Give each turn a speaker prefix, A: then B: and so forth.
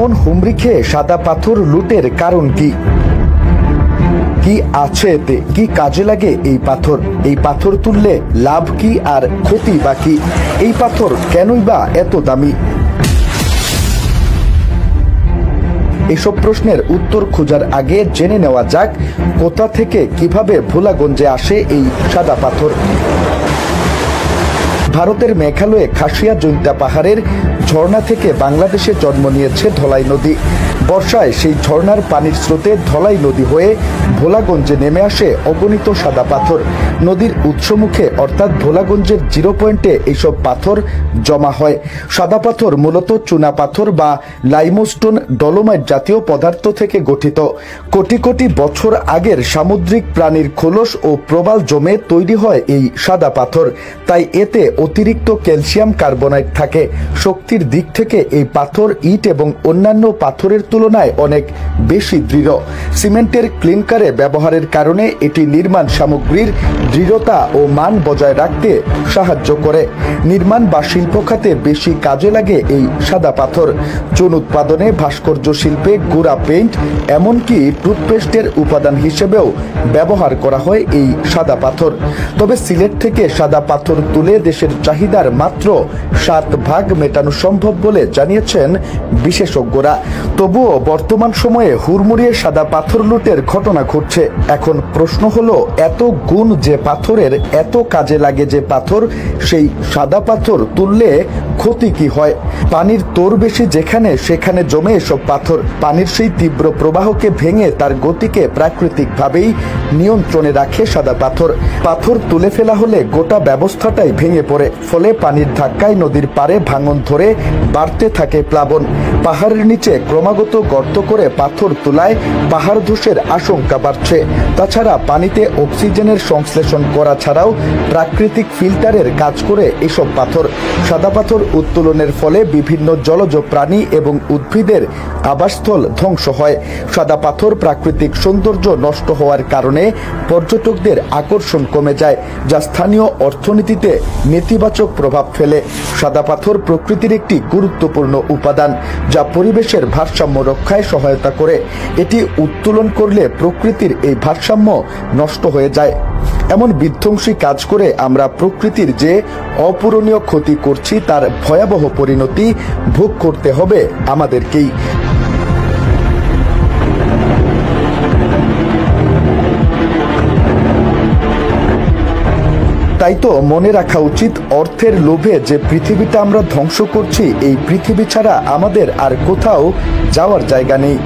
A: এমন হুমড়ি খেয়ে সাদা পাথর লুটের কারণ কি? কি আছে এতে? কি কাজে লাগে এই পাথর? এই পাথর তুললে লাভ কি আর ক্ষতি বা কি? এই পাথর কেনই বা এত দামি? এসব প্রশ্নের উত্তর খোঁজার আগে জেনে নেওয়া যাক কোথা থেকে কিভাবে ভোলাগঞ্জে আসে এই সাদা পাথর। ভারতের মেঘালয়ে খাসিয়া জৈন্তা পাহাড়ের ঝর্ণা থেকে বাংলাদেশে জন্ম নিয়েছে ধলাই নদী। বর্ষায় সেই ঝর্ণার পানির স্রোতে ধলাই নদী হয়ে ভোলাগঞ্জে নেমে আসে অগণিত সাদা পাথর। নদীর উৎসমুখে অর্থাৎ ভোলাগঞ্জের জিরো পয়েন্টে এইসব পাথর জমা হয়। সাদা পাথর মূলত চুনা পাথর বা লাইমস্টোন ডলোমাইট জাতীয় পদার্থ থেকে গঠিত। কোটি কোটি বছর আগের সামুদ্রিক প্রাণীর খোলস ও প্রবাল জমে তৈরি হয় এই সাদা পাথর। তাই এতে অতিরিক্ত ক্যালসিয়াম কার্বনেট থাকে। শক্তির দিক থেকে এই পাথর ইট এবং অন্যান্য পাথরের তুলনায় অনেক বেশি দৃঢ়। সিমেন্টের ক্লিনকারে ব্যবহারের কারণে এটি নির্মাণ সামগ্রীর দৃঢ়তা ও মান বজায় রাখতে সাহায্য করে। নির্মাণ বা শিল্প খাতে বেশি কাজে লাগে এই সাদা পাথর। চুন উৎপাদনে, ভাস্কর্য শিল্পে, গুঁড়া পেইন্ট, এমনকি টুথপেস্টের উপাদান হিসেবেও ব্যবহার করা হয় এই সাদা পাথর। তবে সিলেট থেকে সাদা পাথর তুলে দেশের চাহিদার মাত্র 7 ভাগ মেটানো সম্ভব বলে জানিয়েছেন বিশেষজ্ঞরা। তবুও বর্তমান সময়ে হুড়মুড়িয়ে সাদা পাথর লুটের ঘটনা ঘটছে। এখন প্রশ্ন হলো, এত গুণ যে পাথরের, এত কাজে লাগে যে পাথর, সেই সাদা পাথর তুললে ক্ষতি কি হয়? পানির তোর বেশি যেখানে সেখানে জমে এসব পাথর পানির সেই তীব্র প্রবাহকে ভেঙে তার গতিকে প্রাকৃতিকভাবেই নিয়ন্ত্রণে রাখে সাদা পাথর। পাথর তুলে ফেলা হলে গোটা ব্যবস্থাটাই ভেঙে পড়ে। ফলে পানির ধাক্কায় নদীর পাড়ে ভাঙন ধরে বাড়তে থাকে প্লাবন। পাহাড়ের নিচে ক্রমাগত গর্ত করে পাথর তোলায় পাহাড় ধসের আশঙ্কা বাড়ছে। তাছাড়া পানিতে অক্সিজেনের সংশ্লেষণ করা ছাড়াও প্রাকৃতিক ফিল্টারের কাজ করে এসব পাথর। সাদা পাথর উত্তোলনের ফলে বিভিন্ন জলজ প্রাণী এবং উদ্ভিদের আবাসস্থল ধ্বংস হয়। সাদা পাথর প্রাকৃতিক সৌন্দর্য নষ্ট হওয়ার কারণে পর্যটকদের আকর্ষণ কমে যায়, যা স্থানীয় অর্থনীতিতে নেতিবাচক প্রভাব ফেলে। সাদা পাথর প্রকৃতির একটি গুরুত্বপূর্ণ উপাদান, যা পরিবেশের ভারসাম্য রক্ষায় সহায়তা করে। এটি উত্তোলন করলে প্রকৃতির এই ভারসাম্য নষ্ট হয়ে যায়। এমন বিধ্বংসী কাজ করে আমরা প্রকৃতির যে অপূরণীয় ক্ষতি করছি, তার ভয়াবহ পরিণতি ভোগ করতে হবে আমাদেরকেই। তাই তো মনে রাখা উচিত, অর্থের লোভে যে পৃথিবীটা আমরা ধ্বংস করছি, এই পৃথিবী ছাড়া আমাদের আর কোথাও যাওয়ার জায়গা নেই।